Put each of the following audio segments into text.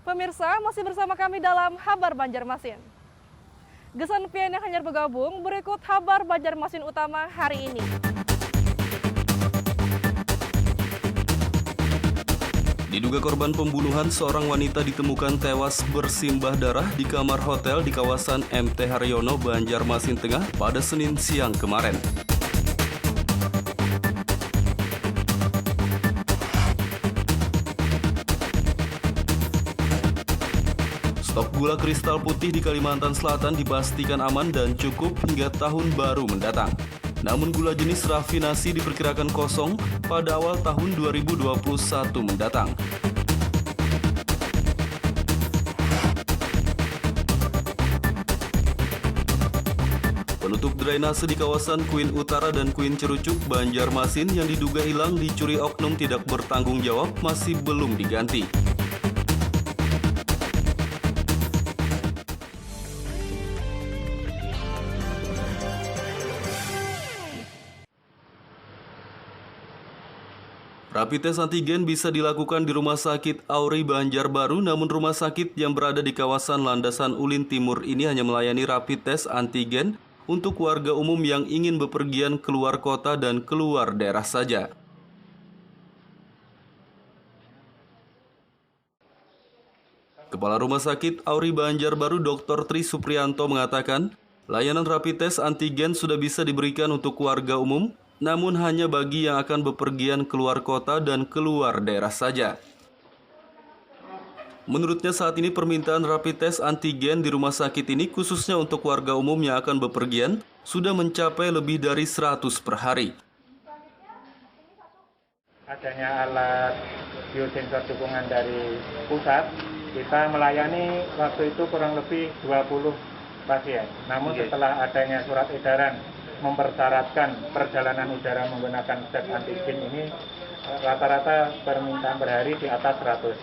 Pemirsa, masih bersama kami dalam Habar Banjarmasin. Gesan pian yang hanya bergabung, berikut Habar Banjarmasin utama hari ini. Diduga korban pembunuhan, seorang wanita ditemukan tewas bersimbah darah di kamar hotel di kawasan MT Haryono, Banjarmasin Tengah pada Senin siang kemarin. Stok gula kristal putih di Kalimantan Selatan dipastikan aman dan cukup hingga tahun baru mendatang. Namun gula jenis rafinasi diperkirakan kosong pada awal tahun 2021 mendatang. Penutup drainase di kawasan Kuin Utara dan Kuin Cerucuk, Banjarmasin yang diduga hilang dicuri oknum tidak bertanggung jawab masih belum diganti. Rapid test antigen bisa dilakukan di Rumah Sakit Auri Banjarbaru, namun rumah sakit yang berada di kawasan Landasan Ulin Timur ini hanya melayani rapid test antigen untuk warga umum yang ingin bepergian keluar kota dan keluar daerah saja. Kepala Rumah Sakit Auri Banjarbaru Dr. Tri Supriyanto mengatakan, layanan rapid test antigen sudah bisa diberikan untuk warga umum, namun hanya bagi yang akan bepergian keluar kota dan keluar daerah saja. Menurutnya saat ini permintaan rapid test antigen di rumah sakit ini khususnya untuk warga umum yang akan bepergian sudah mencapai lebih dari 100 per hari. Adanya alat biosensor dukungan dari pusat, kita melayani waktu itu kurang lebih 20 pasien. Namun setelah adanya surat edaran mempersyaratkan perjalanan udara menggunakan swab antigen ini, rata-rata permintaan per hari di atas 100.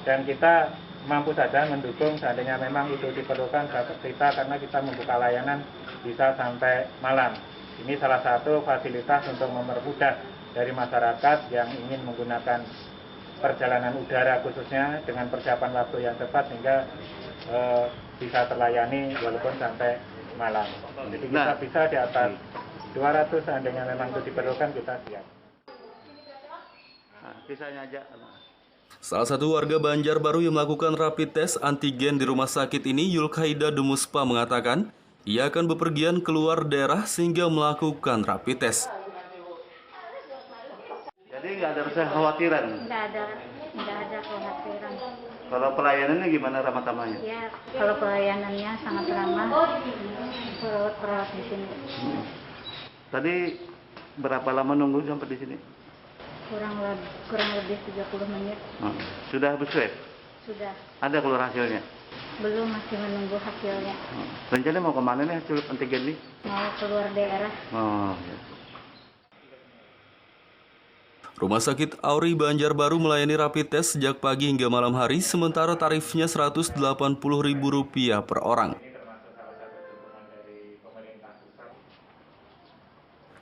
Dan kita mampu saja mendukung seandainya memang itu diperlukan kita, karena kita membuka layanan bisa sampai malam. Ini salah satu fasilitas untuk mempermudah dari masyarakat yang ingin menggunakan perjalanan udara khususnya dengan persiapan waktu yang tepat sehingga bisa terlayani walaupun sampai malam. Jadi kita bisa di atas 200 seandainya memang itu diperlukan, kita siap. Salah satu warga Banjarbaru yang melakukan rapid test antigen di rumah sakit ini, Yulkaida Dumuspa, mengatakan ia akan bepergian keluar daerah sehingga melakukan rapid test. Jadi nggak ada rasa khawatiran? Nggak ada kekhawatiran. Kalau pelayanannya gimana ramah-tamahnya? Ya, kalau pelayanannya sangat ramah, perawat di sini. Tadi berapa lama nunggu sampai di sini? Kurang lebih 30 menit. Sudah swab? Sudah. Ada keluar hasilnya? Belum, masih menunggu hasilnya. Rencana mau kemana nih hasil antigen nih? Mau keluar daerah. Ya. Rumah Sakit Auri Banjarbaru melayani rapid test sejak pagi hingga malam hari, sementara tarifnya Rp180.000 per orang.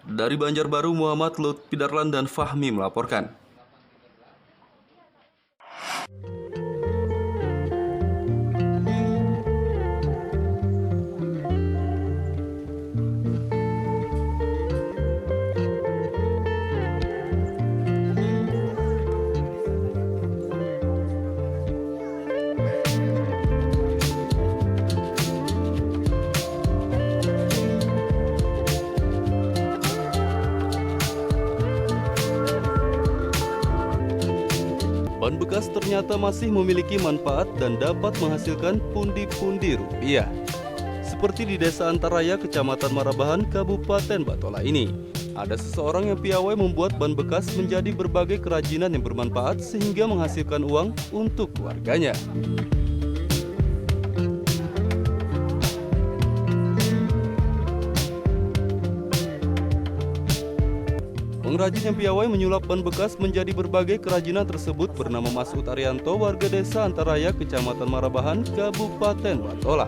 Dari Banjarbaru, Muhammad Lutfidarlan dan Fahmi melaporkan. Ban bekas ternyata masih memiliki manfaat dan dapat menghasilkan pundi-pundi rupiah. Seperti di Desa Antaraya, Kecamatan Marabahan, Kabupaten Batola ini. Ada seseorang yang piawai membuat ban bekas menjadi berbagai kerajinan yang bermanfaat sehingga menghasilkan uang untuk keluarganya. Pengrajin yang piawai menyulap ban bekas menjadi berbagai kerajinan tersebut bernama Masud Arianto, warga Desa Antaraya, Kecamatan Marabahan, Kabupaten Batola.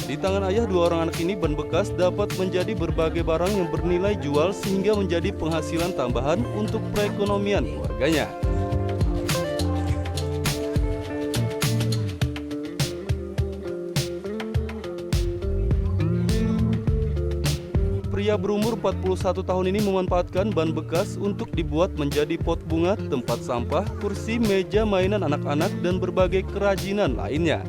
Di tangan ayah dua orang anak ini, ban bekas dapat menjadi berbagai barang yang bernilai jual sehingga menjadi penghasilan tambahan untuk perekonomian keluarganya. Pria berumur 41 tahun ini memanfaatkan ban bekas untuk dibuat menjadi pot bunga, tempat sampah, kursi, meja mainan anak-anak, dan berbagai kerajinan lainnya.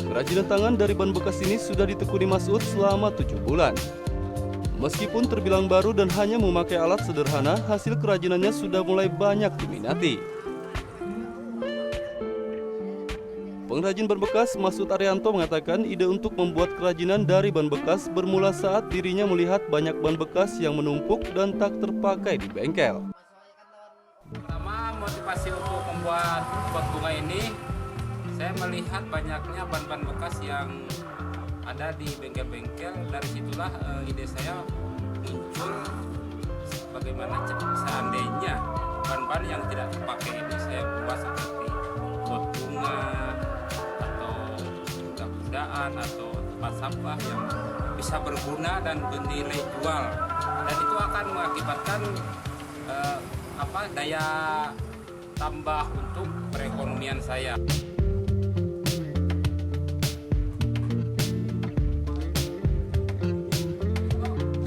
Kerajinan tangan dari ban bekas ini sudah ditekuni Mas'ud selama 7 bulan. Meskipun terbilang baru dan hanya memakai alat sederhana, hasil kerajinannya sudah mulai banyak diminati. Pengrajin ban bekas Mas'ud Arianto mengatakan ide untuk membuat kerajinan dari ban bekas bermula saat dirinya melihat banyak ban bekas yang menumpuk dan tak terpakai di bengkel. Pertama, motivasi untuk membuat pot bunga ini, saya melihat banyaknya ban-ban bekas yang ada di bengkel-bengkel. Dari situlah ide saya muncul, bagaimana seandainya ban-ban yang tidak terpakai ini saya buat seperti pot bunga atau kuda-kudaan atau tempat sampah yang bisa berguna dan bernilai jual, dan itu akan mengakibatkan daya tambah untuk perekonomian saya.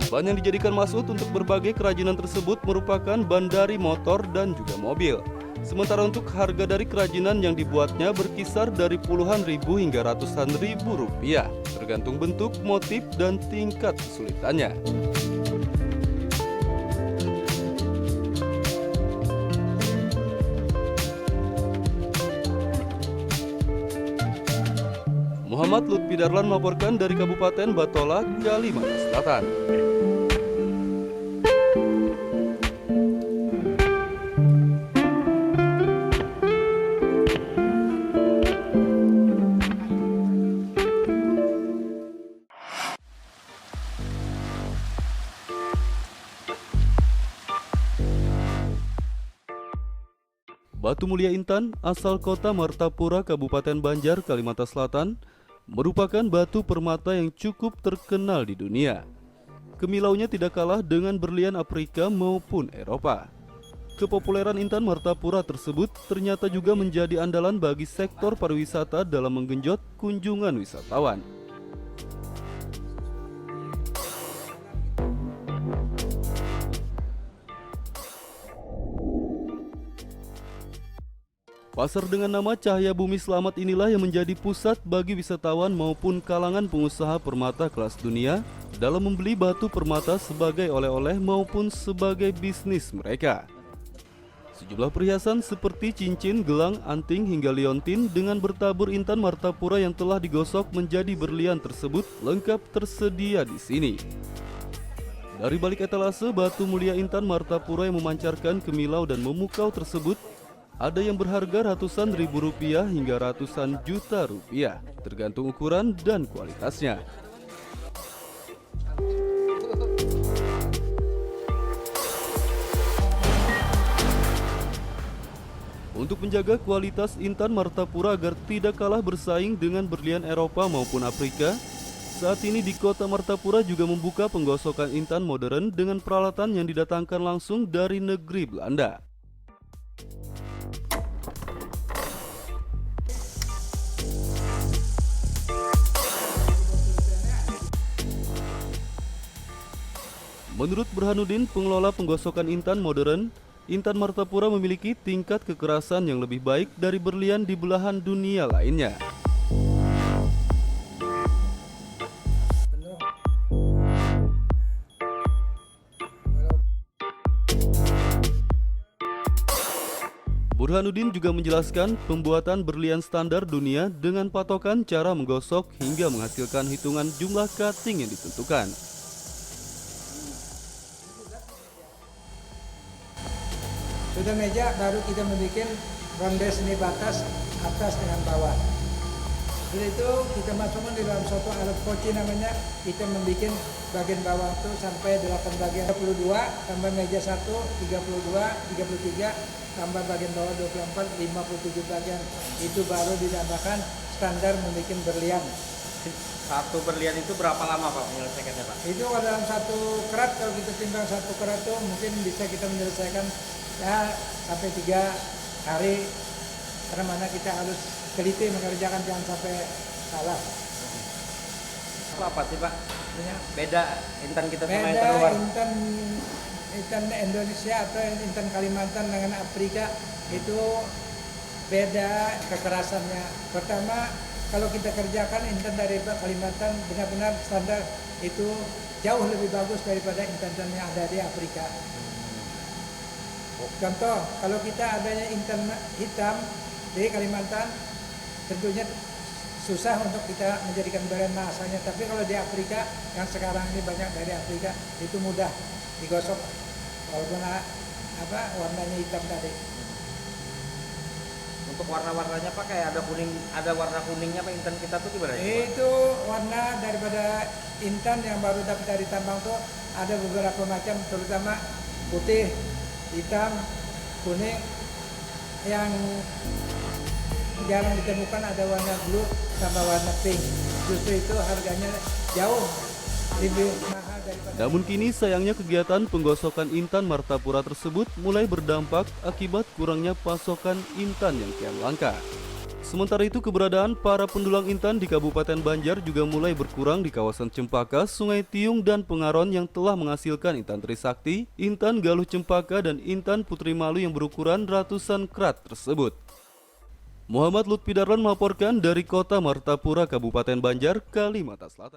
Ban yang dijadikan Mas'ud untuk berbagai kerajinan tersebut merupakan ban dari motor dan juga mobil. Sementara untuk harga dari kerajinan yang dibuatnya berkisar dari puluhan ribu hingga ratusan ribu rupiah, tergantung bentuk, motif, dan tingkat kesulitannya. Muhammad Lutfi Darlan melaporkan dari Kabupaten Batola, Kalimantan Selatan. Batu Mulia Intan, asal kota Martapura, Kabupaten Banjar, Kalimantan Selatan, merupakan batu permata yang cukup terkenal di dunia. Kimilaunya tidak kalah dengan berlian Afrika maupun Eropa. Kepopuleran Intan Martapura tersebut ternyata juga menjadi andalan bagi sektor pariwisata dalam menggenjot kunjungan wisatawan. Pasar dengan nama Cahaya Bumi Selamat inilah yang menjadi pusat bagi wisatawan maupun kalangan pengusaha permata kelas dunia dalam membeli batu permata sebagai oleh-oleh maupun sebagai bisnis mereka. Sejumlah perhiasan seperti cincin, gelang, anting hingga liontin dengan bertabur Intan Martapura yang telah digosok menjadi berlian tersebut lengkap tersedia di sini. Dari balik etalase batu mulia Intan Martapura yang memancarkan kemilau dan memukau tersebut, ada yang berharga ratusan ribu rupiah hingga ratusan juta rupiah, tergantung ukuran dan kualitasnya. Untuk menjaga kualitas Intan Martapura agar tidak kalah bersaing dengan berlian Eropa maupun Afrika, saat ini di kota Martapura juga membuka penggosokan intan modern dengan peralatan yang didatangkan langsung dari negeri Belanda. Menurut Burhanuddin, pengelola penggosokan intan modern, Intan Martapura memiliki tingkat kekerasan yang lebih baik dari berlian di belahan dunia lainnya. Burhanuddin juga menjelaskan pembuatan berlian standar dunia dengan patokan cara menggosok hingga menghasilkan hitungan jumlah cutting yang ditentukan. Sudah meja, baru kita membuat ronde seni batas atas dengan bawah. Setelah itu kita masukkan di dalam suatu alat poci namanya. Kita membuat bagian bawah itu sampai 8 bagian. 22 tambah meja 1, 32, 33 tambah bagian bawah 24, 57 bagian. Itu baru dinamakan standar membuat berlian. Satu berlian itu berapa lama Pak menyelesaikannya Pak? Itu kalau dalam satu kerat, kalau kita timbang satu kerat itu mungkin bisa kita menyelesaikan ya sampai 3 hari, karena mana kita harus teliti mengerjakan, jangan sampai salah. Apa sih Pak? Ya. Beda intan kita sama yang Beda terluar. intan Indonesia atau intan Kalimantan dengan Afrika itu beda kekerasannya. Pertama, kalau kita kerjakan intan dari Kalimantan benar-benar standar itu jauh lebih bagus daripada intan yang ada di Afrika. Contoh, kalau kita adanya intan hitam di Kalimantan, tentunya susah untuk kita menjadikan brand masanya. Tapi kalau di Afrika, yang sekarang ini banyak dari Afrika, itu mudah digosok walaupun warnanya hitam tadi. Untuk warna-warnanya Pak kayak ada kuning, ada warna kuningnya Pak intan kita tuh gimana? Itu warna daripada intan yang baru dapat dari tambang tuh ada beberapa macam, terutama putih, hitam, kuning. Yang jarang ditemukan ada warna blue sama warna pink. Justru itu harganya jauh lebih mahal daripada. Namun kini sayangnya kegiatan penggosokan intan Martapura tersebut mulai berdampak akibat kurangnya pasokan intan yang kian langka. Sementara itu keberadaan para pendulang intan di Kabupaten Banjar juga mulai berkurang di kawasan Cempaka, Sungai Tiung, dan Pengaron yang telah menghasilkan intan Trisakti, intan Galuh Cempaka, dan intan Putri Malu yang berukuran ratusan krat tersebut. Muhammad Lutfi Darlan melaporkan dari Kota Martapura, Kabupaten Banjar, Kalimantan Selatan.